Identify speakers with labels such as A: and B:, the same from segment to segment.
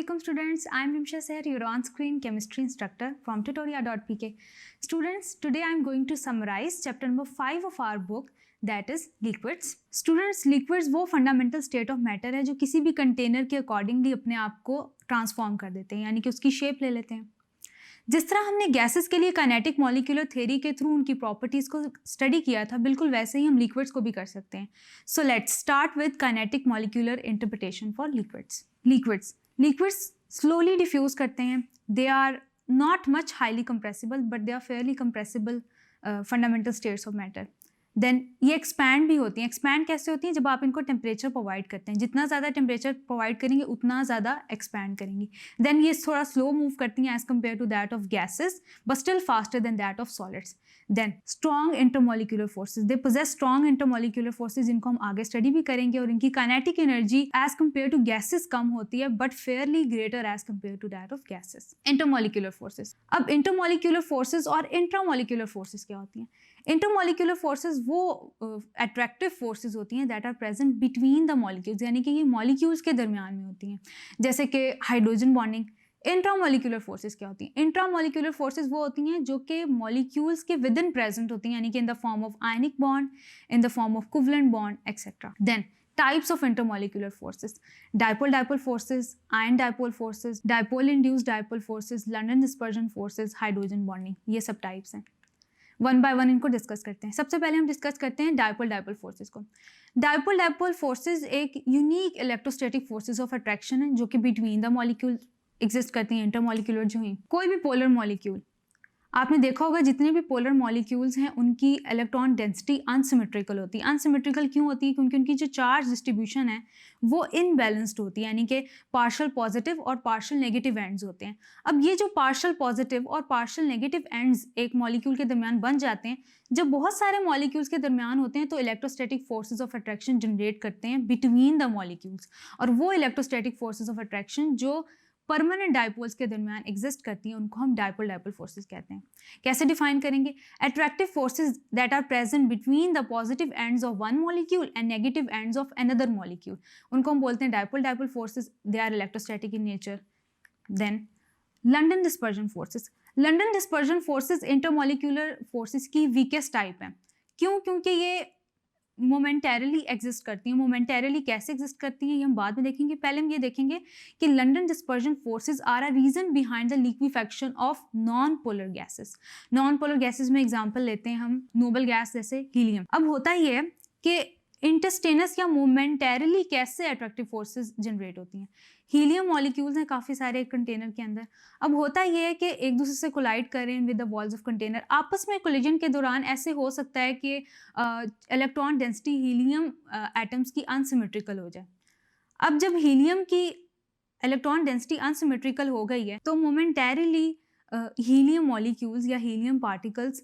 A: Assalamualaikum students, I am Rimsha Sair, your on-screen chemistry instructor from tutoria.pk. Students, today I am going to summarize chapter number 5 of our book, that is liquids. Students, liquids वो fundamental state of matter है जो किसी भी container के accordingly अपने आप को transform कर देते हैं, यानी कि उसकी शेप ले लेते हैं. जिस तरह हमने गैसेस के लिए काइनेटिक मॉलिक्यूलर थ्योरी के थ्रू उनकी प्रॉपर्टीज को स्टडी किया था, बिल्कुल वैसे ही हम लिक्विड्स को भी कर सकते हैं. So let's start with kinetic molecular interpretation for liquids. Liquids slowly diffuse करते हैं. They are not much highly compressible but they are fairly compressible fundamental states of matter. Then ये एक्सपैंड भी होती हैं. एक्सपैंड कैसे होती हैं? जब आप इनको टेम्परेचर प्रोवाइड करते हैं. जितना ज़्यादा टेम्परेचर प्रोवाइड करेंगे उतना ज़्यादा एक्सपैंड करेंगी. देन ये थोड़ा स्लो मूव करती हैं as compare to that of gases but still faster than that of solids. Then strong intermolecular forces. They possess strong intermolecular forces, जिनको हम आगे स्टडी भी करेंगे. और इनकी kinetic energy as compare to gases कम होती है but fairly greater as compare to that of gases. Intermolecular forces. अब इंटरमोलिकुलर फोर्सेज और इंट्रामोलिकुलर फोर्सेज क्या होती हैं? इंटरमोलिकुलर फोर्सेज वो अट्रैक्टिव फोर्सेज होती हैं that are present between the molecules, यानी कि ये मॉलिक्यूल्स के दरमियान में होती हैं, जैसे कि हाइड्रोजन बॉन्डिंग. इंट्रामोलिकुलर फोर्सेज क्या होती हैं? इंट्रामोलिकुलर फोर्सेज वो होती हैं जो कि मॉलिक्यूल्स के विद इन प्रेजेंट होती हैं, यानी कि in the form of ionic bond, in the form of covalent bond etcetera. Then types of intermolecular forces: dipole forces, ion dipole forces, dipole induced dipole forces, London dispersion forces, hydrogen bonding. ये सब types हैं. One by one इनको discuss करते हैं. सबसे पहले हम discuss करते हैं डाइपोल फोर्सेज को. डाइपोल फोर्सेज एक unique electrostatic forces of attraction है जो कि बिटवीन द मॉलिक्यूल एग्जिस्ट करती हैं. इंटरमॉलिक्यूलर जो हैं, कोई भी पोलर मॉलिक्यूल, आपने देखा होगा जितने भी पोलर मॉलिक्यूल्स हैं उनकी इलेक्ट्रॉन डेंसिटी अनसिमेट्रिकल होती है. अनसिमेट्रिकल क्यों होती है? क्योंकि उनकी जो चार्ज डिस्ट्रीब्यूशन है वो इनबैलेंस्ड होती है, यानी कि पार्शियल पॉजिटिव और पार्शियल नेगेटिव एंड्स होते हैं. अब ये जो पार्शियल पॉजिटिव और पार्शियल नेगेटिव एंड्स एक मॉलिक्यूल के दरमियान बन जाते हैं, जब बहुत सारे मॉलिक्यूल्स के दरमियान होते हैं तो electrostatic forces of attraction generate करते हैं बिटवीन द मॉलिक्यूल्स. और वो इलेक्ट्रोस्टैटिक फोर्सेज ऑफ अट्रैक्शन जो परमानेंट डाइपोल्स के दरमियान एग्जिस्ट करती हैं उनको हम डाइपोल फोर्सेज कहते हैं. कैसे डिफाइन करेंगे? Attractive forces that are present between the positive ends of one molecule and negative ends of another molecule, उनको हम बोलते हैं dipole forces. They are electrostatic in nature. Then London dispersion forces. London dispersion forces intermolecular forces की weakest type है. क्यों? क्योंकि ये momentarily exist करती हैं. मोमेंटरली कैसे एग्जिस्ट करती हैं ये हम बाद में देखेंगे. पहले हम ये देखेंगे कि London dispersion forces are a reason behind the liquefaction of non polar gases. Non polar gases में एग्जांपल लेते हैं हम नोबल गैस जैसे हीलियम. अब होता ये है कि इंटरस्टेनस या मोमेंटरली कैसे अट्रैक्टिव फोर्सेज जनरेट होती हैं. हीलियम मॉलिक्यूल्स हैं काफ़ी सारे कंटेनर के अंदर. अब होता ये है कि एक दूसरे से कोलाइड करें with the walls of container. आपस में कोलिजन के दौरान ऐसे हो सकता है कि इलेक्ट्रॉन डेंसिटी हीलियम एटम्स की अनसिमेट्रिकल हो जाए. अब जब हीलियम की इलेक्ट्रॉन डेंसिटी अनसिमेट्रिकल हो गई है तो मोमेंटरली हीलियम मॉलिक्यूल्स या हीलियम पार्टिकल्स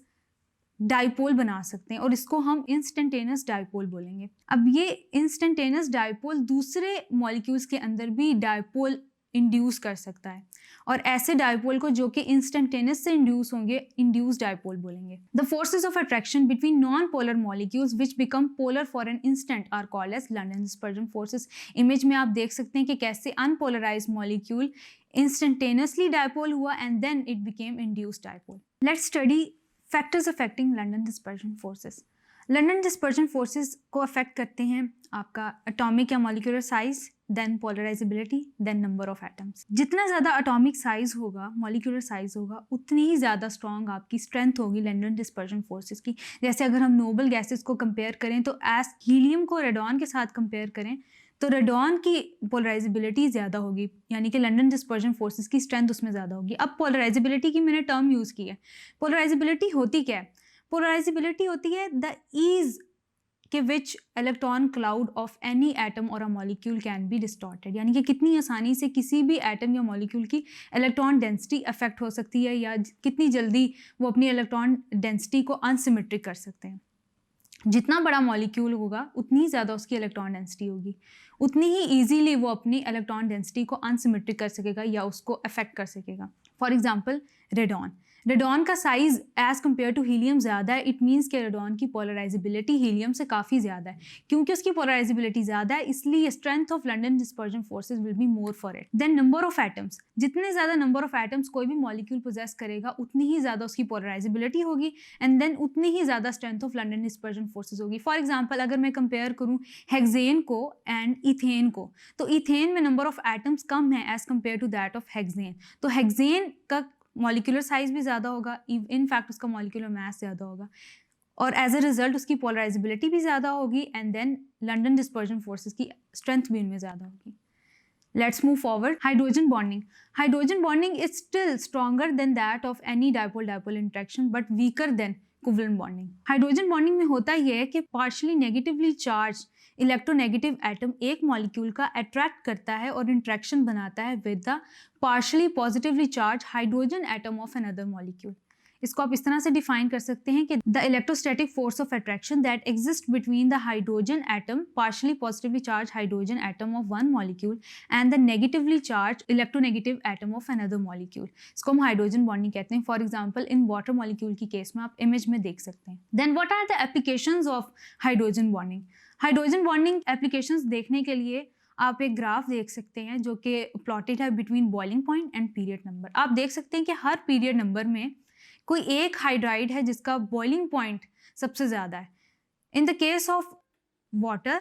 A: डाइपोल बना सकते हैं और इसको हम इंस्टेंटेनियस डाइपोल बोलेंगे. अब ये इंस्टेंटेनियस डाइपोल दूसरे मॉलिक्यूल्स के अंदर भी डाइपोल इंड्यूस कर सकता है और ऐसे डाइपोल को जो कि इंस्टेंटेनियस से इंड्यूस होंगे इंड्यूस डाइपोल बोलेंगे. The forces of attraction between non polar molecules which become polar for an instant are called as London dispersion forces. Image में आप देख सकते हैं कि कैसे अनपोलराइज्ड मॉलिक्यूल इंस्टेंटेनियसली डाइपोल हुआ and then it became induced dipole. Let's study factors affecting London dispersion forces. London dispersion forces को affect करते हैं आपका एटॉमिक या molecular size, then polarisability, then number of atoms. जितना ज़्यादा एटॉमिक साइज होगा, molecular size होगा, उतनी ही ज़्यादा स्ट्रॉन्ग आपकी स्ट्रेंथ होगी लंडन डिस्पर्जन फोर्सेज की. जैसे अगर हम नोबल गैसेस को कंपेयर करें तो एज हीलियम को रेडॉन के साथ कंपेयर करें तो रेडॉन की पोलराइजेबिलिटी ज़्यादा होगी, यानी कि लंडन डिस्पर्जन फोर्सेस की स्ट्रेंथ उसमें ज़्यादा होगी. अब पोलराइजेबिलिटी की मैंने टर्म यूज़ की है. पोलराइजेबिलिटी होती क्या है? पोलराइजेबिलिटी होती है द ईज के which electron cloud of any atom और a molecule can be distorted, यानी कि कितनी आसानी से किसी भी एटम या मॉलिक्यूल की इलेक्ट्रॉन डेंसिटी अफेक्ट हो सकती है या कितनी जल्दी वो अपनी इलेक्ट्रॉन डेंसिटी को अनसिमेट्रिक कर सकते हैं. जितना बड़ा मॉलिक्यूल होगा उतनी ज़्यादा उसकी इलेक्ट्रॉन डेंसिटी होगी, उतनी ही ईजीली वो अपनी इलेक्ट्रॉन डेंसिटी को अनसिमेट्रिक कर सकेगा या उसको अफेक्ट कर सकेगा. For example radon. रेडॉन का size as compare to helium ज़्यादा है, इट मीन्स कि रेडॉन की पोलराइजेबिलिटी हीलियम से काफ़ी ज़्यादा है। क्योंकि उसकी पोलराइजेबिलिटी ज़्यादा है इसलिए strength of London dispersion forces will be more for it. Then number of atoms, जितने ज़्यादा नंबर ऑफ एटम्स कोई भी मॉलिक्यूल पोजेस करेगा उतनी ही ज़्यादा उसकी पोलराइजेबिलिटी होगी एंड देन उतनी ही ज़्यादा strength of London dispersion forces होगी। फॉर एग्जाम्पल अगर मैं कंपेयर करूँ हेक्सेन को एंड इथेन को, तो इथेन में नंबर ऑफ एटम्स कम है as compare to that of hexane, तो हेक्सेन का मॉलिक्यूलर साइज भी ज़्यादा होगा, इनफैक्ट उसका मॉलिक्यूलर मास ज़्यादा होगा और एज अ रिजल्ट उसकी पोलराइजेबिलिटी भी ज़्यादा होगी and then London dispersion forces की स्ट्रेंथ भी इनमें ज़्यादा होगी। Let's move forward. Hydrogen bonding. Hydrogen bonding is still stronger than that of any dipole-dipole interaction but weaker than covalent bonding. Hydrogen bonding में होता यह है कि partially negatively charged electronegative atom एक मॉलिक्यूल का अट्रैक्ट करता है और इंट्रैक्शन बनाता है with the partially positively charged hydrogen atom of another molecule. इसको आप इस तरह से डिफाइन कर सकते हैं कि the electrostatic force of attraction that exist between the hydrogen atom partially positively charge hydrogen atom of one molecule and the negatively charge electronegative atom of another molecule. इसको हम हाइड्रोजन बॉन्डिंग कहते हैं। For example in water molecule की case में आप image में देख सकते हैं। Then what are the applications of hydrogen bonding? Hydrogen bonding applications देखने के लिए आप एक ग्राफ देख सकते हैं जो कि प्लॉटेड है between boiling point and period number. आप देख सकते हैं कि हर पीरियड नंबर में कोई एक हाइड्राइड है जिसका बॉइलिंग पॉइंट सबसे ज़्यादा है। In the case of water,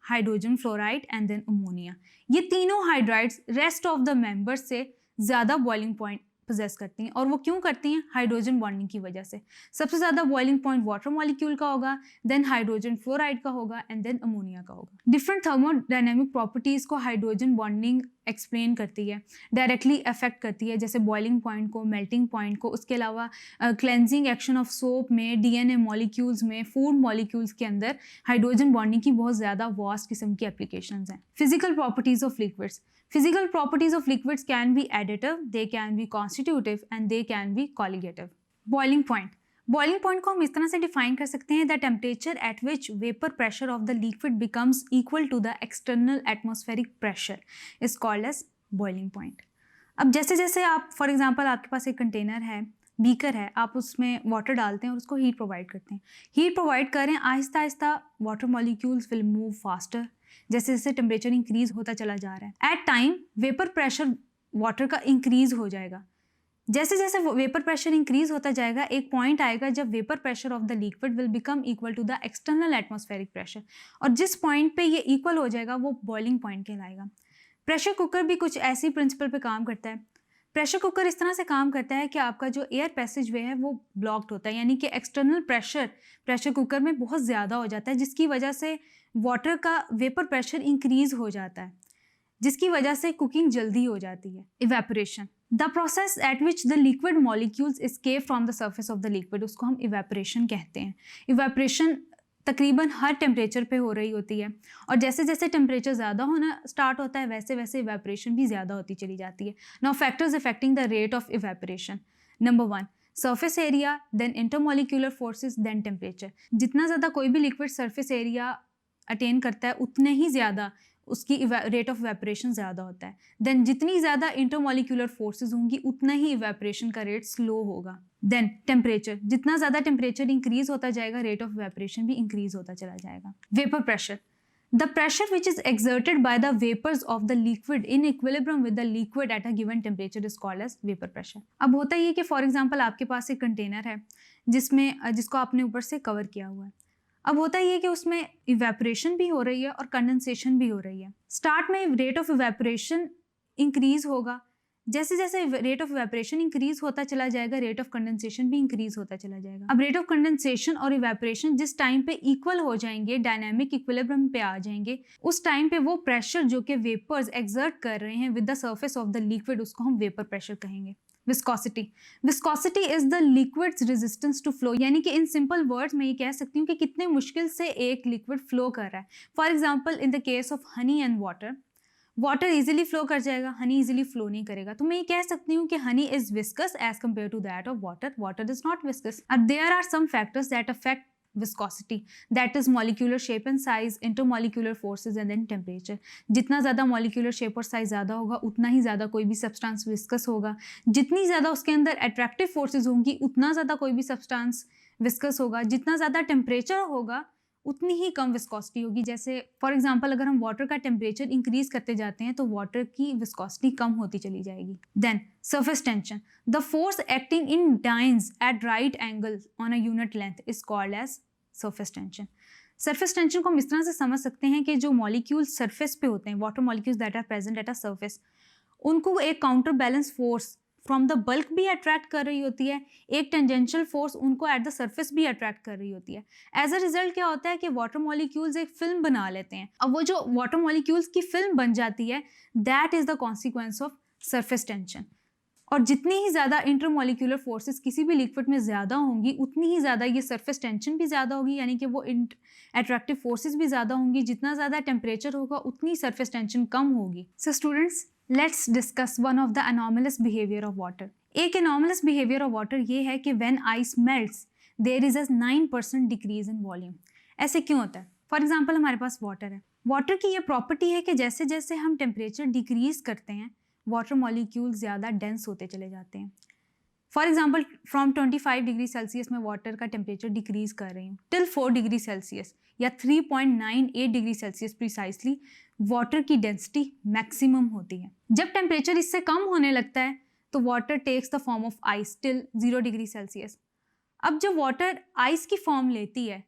A: hydrogen fluoride and then ammonia, ये तीनों hydrides rest of the members से ज़्यादा बॉइलिंग पॉइंट पोजेस करती हैं। और वो क्यों करती हैं? हाइड्रोजन बॉन्डिंग की वजह से। सबसे ज़्यादा बॉइलिंग पॉइंट वाटर मॉलिक्यूल का होगा, देन हाइड्रोजन फ्लोराइड का होगा एंड देन अमोनिया का होगा। डिफरेंट थर्मोडायनेमिक प्रॉपर्टीज़ को हाइड्रोजन बॉन्डिंग एक्सप्लेन करती है, डायरेक्टली अफेक्ट करती है, जैसे बॉइलिंग पॉइंट को, मेल्टिंग पॉइंट को। उसके अलावा क्लेंजिंग एक्शन ऑफ सोप में, डीएनए मॉलिक्यूल्स में, फूड मॉलिक्यूल्स के अंदर हाइड्रोजन बॉन्डिंग की बहुत ज़्यादा वास्ट किस्म की एप्लीकेशंस हैं। Physical properties of liquids. Physical properties of liquids can be additive, they can be constitutive and they can be colligative. Boiling point. Boiling point को हम इस तरह से define कर सकते हैं, the temperature at which vapor pressure of the liquid becomes equal to the external atmospheric pressure is called as boiling point. अब जैसे जैसे आप for example आपके पास एक कंटेनर है, बीकर है, आप उसमें वाटर डालते हैं और उसको हीट प्रोवाइड करते हैं। हीट प्रोवाइड करें, आहिस्ता आहिस्ता water molecules will move faster जैसे जैसे टेम्परेचर इंक्रीज होता चला जा रहा है। At time vapour pressure water का इंक्रीज हो जाएगा। जैसे जैसे वेपर प्रेशर इंक्रीज होता जाएगा, एक पॉइंट आएगा जब vapour pressure of the liquid will become equal to the external atmospheric pressure, और जिस पॉइंट पे ये इक्वल हो जाएगा वो बॉइलिंग पॉइंट कहलाएगा। प्रेशर कुकर भी कुछ ऐसी प्रिंसिपल पे काम करता है। प्रेशर कुकर इस तरह से काम करता है कि आपका जो एयर पैसेज वे है वो ब्लॉक्ड होता है, यानी कि एक्सटर्नल प्रेशर कुकर में बहुत ज़्यादा हो जाता है, जिसकी वजह से वाटर का वेपर प्रेशर इंक्रीज हो जाता है, जिसकी वजह से कुकिंग जल्दी हो जाती है। Evaporation, the process at which the liquid molecules escape from the surface of the liquid, उसको हम इवेपोरेशन कहते हैं। इवेपोरेशन तकरीबन हर टेम्परेचर पे हो रही होती है, और जैसे जैसे टेम्परेचर ज़्यादा होना स्टार्ट होता है वैसे वैसे इवेपोरेशन भी ज़्यादा होती चली जाती है। Now factors affecting the rate of evaporation. Number 1, surface area, then intermolecular forces, then temperature. जितना ज़्यादा कोई भी लिक्विड सरफेस एरिया अटेन करता है उतने ही ज़्यादा उसकी रेट ऑफ इवेपोरेशन ज़्यादा होता है। देन जितनी ज़्यादा इंटरमॉलिक्यूलर फोर्सेस होंगी उतना ही इवेपोरेशन का रेट स्लो होगा। देन टेम्परेचर, जितना ज़्यादा टेम्परेचर इंक्रीज होता जाएगा रेट ऑफ इवेपोरेशन भी इंक्रीज होता चला जाएगा। Vapour pressure, the pressure which is exerted by the vapours of the liquid in equilibrium with the liquid at a given temperature is called as vapour pressure. अब होता ये कि for example आपके पास एक कंटेनर है जिसको आपने ऊपर से कवर किया हुआ है। अब होता ये कि उसमें इवेपोरेशन भी हो रही है और कंडेंसेशन भी हो रही है। स्टार्ट में रेट ऑफ इवेपोरेशन इंक्रीज होगा, जैसे जैसे रेट ऑफ इवेपोरेशन इंक्रीज होता चला जाएगा रेट ऑफ कंडेंसेशन भी इंक्रीज होता चला जाएगा। अब रेट ऑफ कंडेंसेशन और इवेपोरेशन जिस टाइम पे इक्वल हो जाएंगे, डायनामिक इक्विलिब्रियम पे आ जाएंगे, उस टाइम पे वो प्रेशर जो कि वेपर्स एक्सर्ट कर रहे हैं with the surface of the liquid उसको हम वेपर प्रेशर कहेंगे। Viscosity, viscosity is the liquid's resistance to flow, यानी कि इन सिंपल वर्ड्स में ये कह सकती हूँ कि कितने मुश्किल से एक लिक्विड फ्लो कर रहा है। For example in the case of honey and water easily flow कर जाएगा, हनी इजीली फ्लो नहीं करेगा। तो मैं ये कह सकती हूँ कि honey is viscous as compare to that of water is not viscous. There are some factors that affect viscosity, that is molecular shape and size, intermolecular forces and then temperature. जितना ज़्यादा molecular shape और size ज़्यादा होगा उतना ही ज़्यादा कोई भी substance viscous होगा, जितनी ज़्यादा उसके अंदर attractive forces होंगी उतना ज़्यादा कोई भी substance viscous होगा, जितना ज़्यादा temperature होगा उतनी ही कम विस्कोसिटी होगी. जैसे फॉर एग्जांपल अगर हम वाटर का टेम्परेचर इंक्रीज करते जाते हैं तो वाटर की विस्कोसिटी कम होती चली जाएगी. Then surface tension, the force acting in dynes at right angle on a unit length is called as surface tension. Surface tension को हम इस तरह से समझ सकते हैं कि जो मॉलिक्यूल्स सरफेस पे होते हैं, water molecules that are present at a surface, उनको एक counter balance force from the bulk भी अट्रैक्ट कर रही होती है, एक टेंजेंशियल फोर्स उनको एट द सरफेस भी अट्रैक्ट कर रही होती है. एज अ रिजल्ट क्या होता है कि वाटर मॉलिक्यूल्स एक फिल्म बना लेते हैं. अब वो जो वाटर मॉलिक्यूल्स की फिल्म बन जाती है, that is the consequence of surface tension. और जितनी ही ज़्यादा इंटरमॉलिक्यूलर फोर्सेस किसी भी लिक्विड में ज़्यादा होंगी उतनी ही ज़्यादा ये सरफेस टेंशन भी ज़्यादा होगी, यानी कि वो अट्रैक्टिव फोर्सेस भी ज़्यादा होंगी. जितना ज़्यादा टेम्परेचर होगा उतनी सरफेस टेंशन कम होगी. So students, let's discuss one of the anomalous behaviour of water. एक अनॉमलस बिहेवियर ऑफ वाटर ये है कि when ice melts there is a 9% decrease in volume. ऐसे क्यों होता है? फॉर एग्जाम्पल हमारे पास वाटर है. वाटर की ये प्रॉपर्टी है कि जैसे जैसे हम टेम्परेचर डिक्रीज करते हैं वाटर मॉलिक्यूल ज़्यादा डेंस होते चले जाते हैं. For example from 25 degree Celsius में वाटर का टेम्परेचर डिक्रीज कर रही हूँ टिल 4 डिग्री सेल्सियस या 3.98 डिग्री सेल्सियस प्रिसाइसली वाटर की डेंसिटी मैक्सिमम होती है. जब टेम्परेचर इससे कम होने लगता है तो water takes the form of ice till 0 degree Celsius. अब जब वाटर आइस की फॉर्म लेती है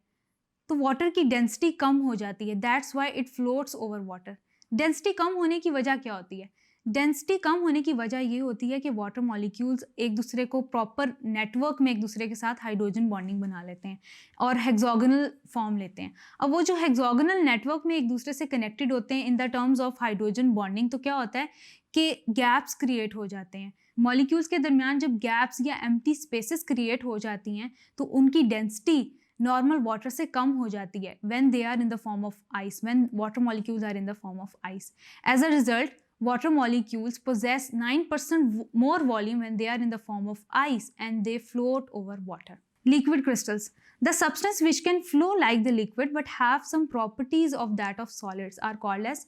A: तो वाटर की डेंसिटी कम हो जाती है. That's why it floats over water. Density कम होने की वजह क्या होती है? डेंसिटी कम होने की वजह ये होती है कि वाटर मॉलिक्यूल्स एक दूसरे को प्रॉपर नेटवर्क में एक दूसरे के साथ हाइड्रोजन बॉन्डिंग बना लेते हैं और हेक्सोगोनल फॉर्म लेते हैं. अब वो जो हेक्सोगोनल नेटवर्क में एक दूसरे से कनेक्टेड होते हैं in the terms of hydrogen bonding, तो क्या होता है कि गैप्स क्रिएट हो जाते हैं. मॉलिक्यूल्स के दरमियान जब गैप्स या एम्प्टी स्पेसेस क्रिएट हो जाती हैं तो उनकी डेंसिटी नॉर्मल वाटर से कम हो जाती है when they are in the form of ice, when water molecules are in the form of ice. As a result water molecules possess 9% more volume when they are in the form of ice and they float over water. Liquid crystals. The substance which can flow like the liquid but have some properties of that of solids are called as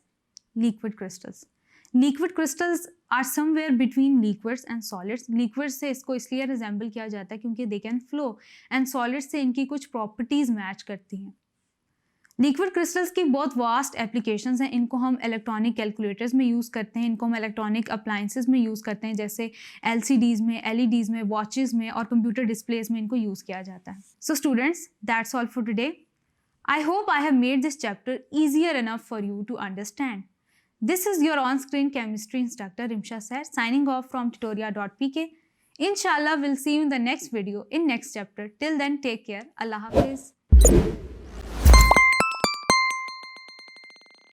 A: liquid crystals. Liquid crystals are somewhere between liquids and solids. Liquids से इसको इसलिए resemble किया जाता है क्योंकि they can flow and solids से इनकी कुछ properties match करती हैं. लिक्विड क्रिस्टल्स की बहुत वास्ट एप्लीकेशंस हैं. इनको हम इलेक्ट्रॉनिक कैलकुलेटर्स में यूज़ करते हैं, इनको हम इलेक्ट्रॉनिक अप्लाइंसेस में यूज़ करते हैं, जैसे LCDs में, LEDs में, वॉचेस में और कंप्यूटर डिस्प्लेस में इनको यूज़ किया जाता है. So students, that's all for today. I hope I have made this chapter easier enough for you to understand. This is your on-screen chemistry instructor Rimsha Sir signing off from tutoria.pk. Inshallah, we'll see you in the next video in next chapter. Till then, take care. Allah Hafiz.